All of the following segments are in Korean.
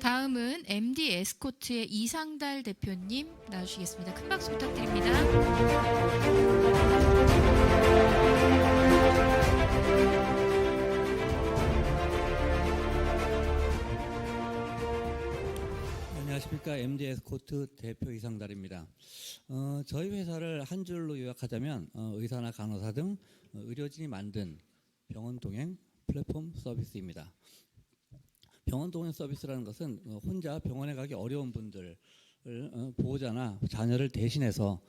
다음은 MD 에스코트의 이상달 대표님 나와주시겠습니다. 큰 박수 부탁드립니다. 안녕하십니까. MD 에스코트 대표 이상달입니다. 저희 회사를 한 줄로 요약하자면 의사나 간호사 등 의료진이 만든 병원 동행 플랫폼 서비스입니다. 병원 동행 서비스라는 것은 혼자 병원에 가기 어려운 분들을 보호자나 자녀를 대신해서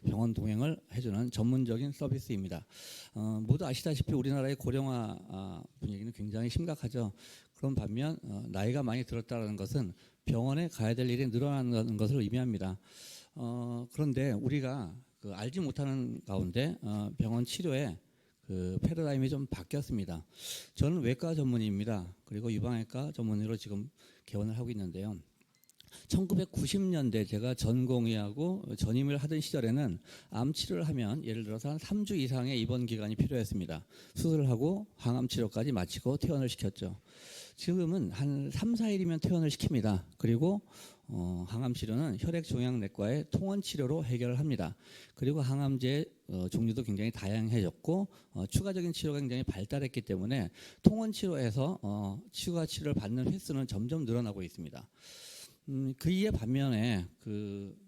병원 동행을 해주는 전문적인 서비스입니다. 모두 아시다시피 우리나라의 고령화 분위기는 굉장히 심각하죠. 그런 반면 나이가 많이 들었다는 것은 병원에 가야 될 일이 늘어나는 것을 의미합니다. 그런데 우리가 알지 못하는 가운데 병원 치료에 패러다임이 좀 바뀌었습니다. 저는 외과 전문의입니다. 그리고 유방외과 전문의로 지금 개원을 하고 있는데요. 1990년대 제가 전공의하고 전임을 하던 시절에는 암 치료를 하면 예를 들어서 한 3주 이상의 입원 기간이 필요했습니다. 수술을 하고 항암 치료까지 마치고 퇴원을 시켰죠. 지금은 한 3, 4일이면 퇴원을 시킵니다. 그리고 항암 치료는 혈액종양내과의 통원 치료로 해결을 합니다. 그리고 항암제 종류도 굉장히 다양해졌고 추가적인 치료가 굉장히 발달했기 때문에 통원 치료에서 추가 치료를 받는 횟수는 점점 늘어나고 있습니다. 그에 반면에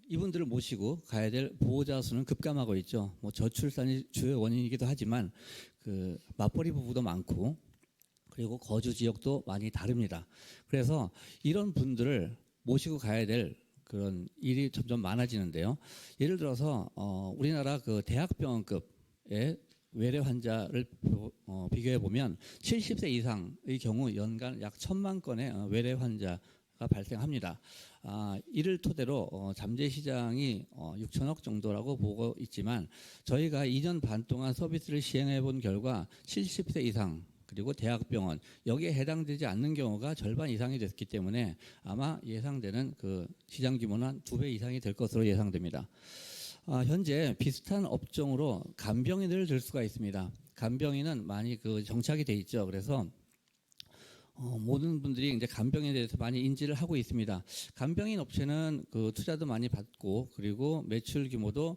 이분들을 모시고 가야 될 보호자 수는 급감하고 있죠. 저출산이 주요 원인이기도 하지만 맞벌이 부부도 많고 그리고 거주 지역도 많이 다릅니다. 그래서 이런 분들을 모시고 가야 될 그런 일이 점점 많아지는데요. 예를 들어서 우리나라 대학병원급의 외래 환자를 비교해 보면 70세 이상의 경우 연간 약 1,000만 건의 외래 환자가 발생합니다. 이를 토대로 잠재 시장이 6천억 정도라고 보고 있지만 저희가 2년 반 동안 서비스를 시행해 본 결과 70세 이상 그리고 대학병원 여기에 해당되지 않는 경우가 절반 이상이 됐기 때문에 아마 예상되는 시장 규모는 한 2배 이상이 될 것으로 예상됩니다. 현재 비슷한 업종으로 간병인을 들 수가 있습니다. 간병인은 많이 정착이 돼 있죠. 그래서 모든 분들이 이제 간병인에 대해서 많이 인지를 하고 있습니다. 간병인 업체는 투자도 많이 받고 그리고 매출 규모도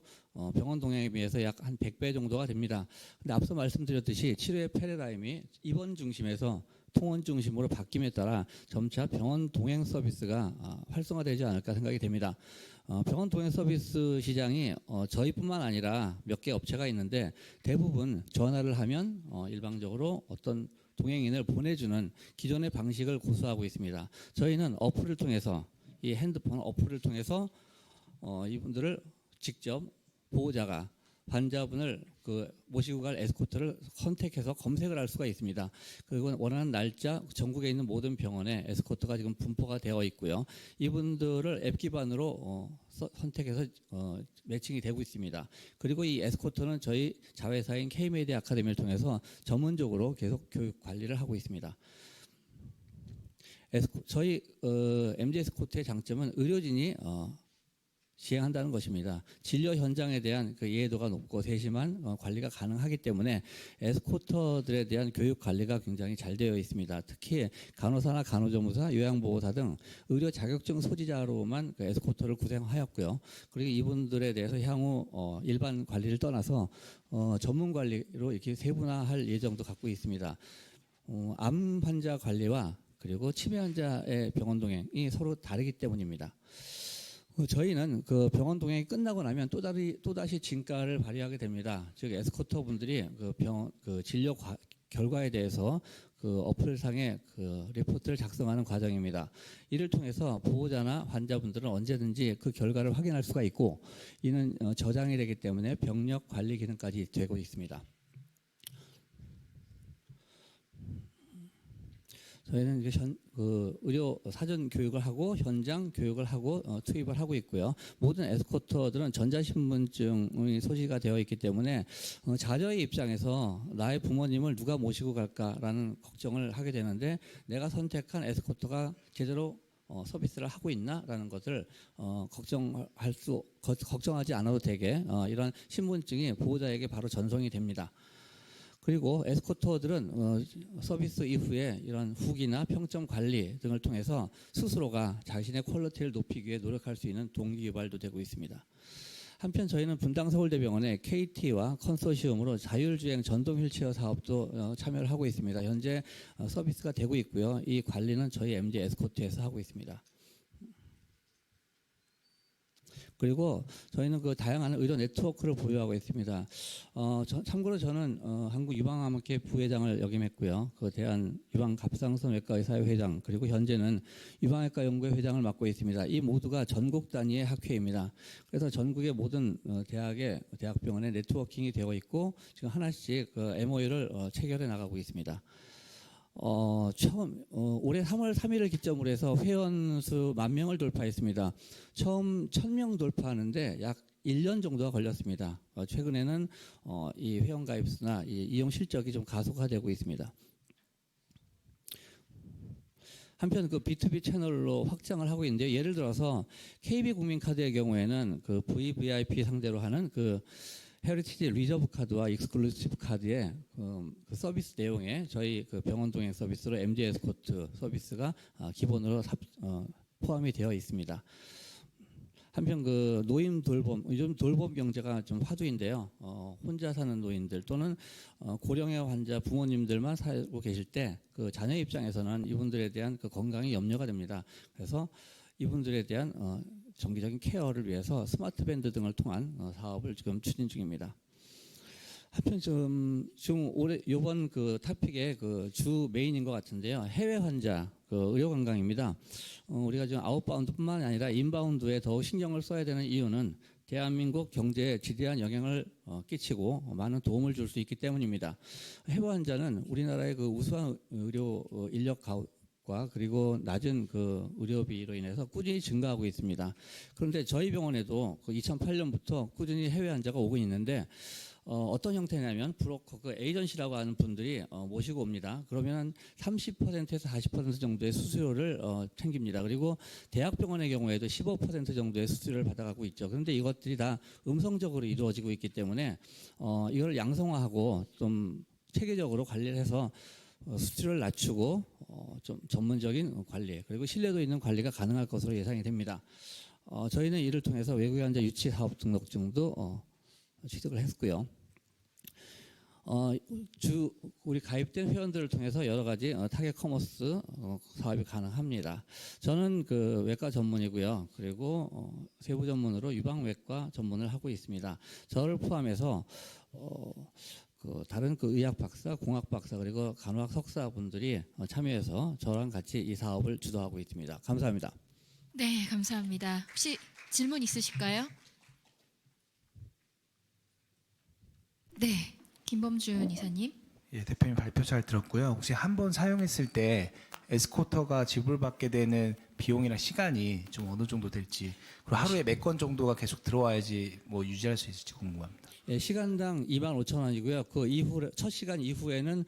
병원 동행에 비해서 약 한 100배 정도가 됩니다. 근데 앞서 말씀드렸듯이 치료의 패러다임이 입원 중심에서 통원 중심으로 바뀜에 따라 점차 병원 동행 서비스가 활성화되지 않을까 생각이 됩니다. 병원 동행 서비스 시장이 저희뿐만 아니라 몇 개 업체가 있는데 대부분 전화를 하면 일방적으로 어떤 동행인을 보내주는 기존의 방식을 고수하고 있습니다. 저희는 어플을 통해서 이 핸드폰 어플을 통해서 이분들을 직접 보호자가 환자분을 모시고 갈 에스코트를 선택해서 검색을 할 수가 있습니다. 그리고 원하는 날짜 전국에 있는 모든 병원에 에스코트가 지금 분포가 되어 있고요. 이분들을 앱 기반으로 선택해서 매칭이 되고 있습니다. 그리고 이 에스코트는 저희 자회사인 K메디아 아카데미를 통해서 전문적으로 계속 교육 관리를 하고 있습니다. 저희 MD 에스코트의 장점은 의료진이 시행한다는 것입니다. 진료 현장에 대한 이해도가 높고 세심한 관리가 가능하기 때문에 에스코터들에 대한 교육 관리가 굉장히 잘 되어 있습니다. 특히 간호사나 간호조무사, 요양보호사 등 의료 자격증 소지자로만 에스코터를 구성하였고요. 그리고 이분들에 대해서 향후 일반 관리를 떠나서 전문 관리로 이렇게 세분화할 예정도 갖고 있습니다. 암 환자 관리와 그리고 치매 환자의 병원 동행이 서로 다르기 때문입니다. 저희는 병원 동행이 끝나고 나면 또다시 진가를 발휘하게 됩니다. 즉 에스코터 분들이 진료 결과에 대해서 어플상에 리포트를 작성하는 과정입니다. 이를 통해서 보호자나 환자분들은 언제든지 그 결과를 확인할 수가 있고 이는 저장이 되기 때문에 병력 관리 기능까지 되고 있습니다. 저희는 이제 의료 사전 교육을 하고 현장 교육을 하고 투입을 하고 있고요. 모든 에스코터들은 전자신분증이 소지가 되어 있기 때문에 자녀의 입장에서 나의 부모님을 누가 모시고 갈까라는 걱정을 하게 되는데 내가 선택한 에스코터가 제대로 서비스를 하고 있나라는 것을 걱정하지 않아도 되게 이런 신분증이 보호자에게 바로 전송이 됩니다. 그리고 에스코터들은 서비스 이후에 이런 후기나 평점 관리 등을 통해서 스스로가 자신의 퀄리티를 높이기 위해 노력할 수 있는 동기유발도 되고 있습니다. 한편 저희는 분당서울대병원의 KT와 컨소시엄으로 자율주행 전동 휠체어 사업도 참여를 하고 있습니다. 현재 서비스가 되고 있고요. 이 관리는 저희 MD 에스코트에서 하고 있습니다. 그리고 저희는 그 다양한 의료 네트워크를 보유하고 있습니다. 참고로 저는 한국유방암학회 부회장을 역임했고요. 그 대한 유방갑상선외과의사회 회장 그리고 현재는 유방외과 연구회 회장을 맡고 있습니다. 이 모두가 전국 단위의 학회입니다. 그래서 전국의 모든 대학병원에 네트워킹이 되어 있고 지금 하나씩 그 MOU를 체결해 나가고 있습니다. 올해 3월 3일을 기점으로 해서 회원수 10,000명을 돌파했습니다. 처음 1,000명 돌파하는데 약 1년 정도가 걸렸습니다. 최근에는 이 회원 가입 수나 이 이용 실적이 좀 가속화되고 있습니다. 한편 그 B2B 채널로 확장을 하고 있는데요. 예를 들어서 KB 국민카드의 경우에는 그 VVIP 상대로 하는 그 헤리티지 리저브 카드와 익스클루시브 카드의 그 서비스 내용에 저희 그 병원 동행 서비스로 MD 에스코트 서비스가 기본으로 포함이 되어 있습니다. 한편 그 노인 돌봄, 요즘 돌봄 경제가 좀 화두인데요. 혼자 사는 노인들 또는 고령의 환자 부모님들만 살고 계실 때 그 자녀 입장에서는 이분들에 대한 그 건강이 염려가 됩니다. 그래서 이분들에 대한 정기적인 케어를 위해서 스마트 밴드 등을 통한 사업을 지금 추진 중입니다. 한편 지금 올해 이번 그 토픽의 그 주 메인인 것 같은데요. 해외 환자 그 의료 관광입니다. 우리가 지금 아웃바운드뿐만 아니라 인바운드에 더욱 신경을 써야 되는 이유는 대한민국 경제에 지대한 영향을 끼치고 많은 도움을 줄 수 있기 때문입니다. 해외 환자는 우리나라의 그 우수한 의료 인력과 그리고 낮은 그 의료비로 인해서 꾸준히 증가하고 있습니다. 그런데 저희 병원에도 그 2008년부터 꾸준히 해외 환자가 오고 있는데 어떤 형태냐면 브로커, 그 에이전시라고 하는 분들이 모시고 옵니다. 그러면 30%에서 40% 정도의 수수료를 챙깁니다. 그리고 대학병원의 경우에도 15% 정도의 수수료를 받아가고 있죠. 그런데 이것들이 다 음성적으로 이루어지고 있기 때문에 이걸 양성화하고 좀 체계적으로 관리를 해서 수수료를 낮추고 좀 전문적인 관리 그리고 신뢰도 있는 관리가 가능할 것으로 예상이 됩니다. 저희는 이를 통해서 외국인 환자 유치 사업 등록증도 취득을 했고요. 우리 가입된 회원들을 통해서 여러 가지 타겟 커머스 사업이 가능합니다. 저는 그 외과 전문이고요. 그리고 세부 전문으로 유방외과 전문을 하고 있습니다. 저를 포함해서 그 다른 그 의학 박사, 공학 박사 그리고 간호학 석사 분들이 참여해서 저랑 같이 이 사업을 주도하고 있습니다. 감사합니다. 네, 감사합니다. 혹시 질문 있으실까요? 네, 김범준 이사님. 예, 대표님 발표 잘 들었고요. 혹시 한 번 사용했을 때 에스코터가 지불받게 되는 비용이나 시간이 좀 어느 정도 될지, 그리고 하루에 몇 건 정도가 계속 들어와야지 뭐 유지할 수 있을지 궁금합니다. 예, 시간당 25,000원이고요. 그 이후 첫 시간 이후에는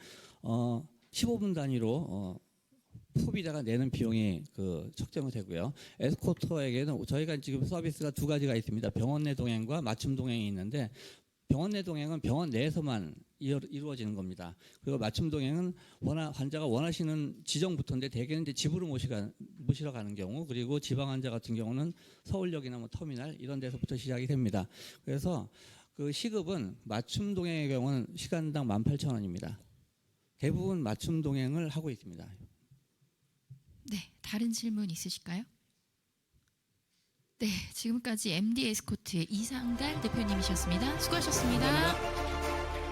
15분 단위로 소비자가 내는 비용이 그 책정이 되고요. 에스코터에게는 저희가 지금 서비스가 두 가지가 있습니다. 병원 내 동행과 맞춤 동행이 있는데 병원 내 동행은 병원 내에서만 이루어지는 겁니다. 그리고 맞춤 동행은 환자가 원하시는 지정부터인데 대개는 이제 집으로 모시러 가는 경우, 그리고 지방 환자 같은 경우는 서울역이나 뭐 터미널 이런 데서부터 시작이 됩니다. 그래서 그 시급은 맞춤 동행의 경우는 시간당 18,000원입니다. 대부분 맞춤 동행을 하고 있습니다. 네, 다른 질문 있으실까요? 네, 지금까지 MD 에스코트의 이상달 대표님이셨습니다. 수고하셨습니다. 감사합니다.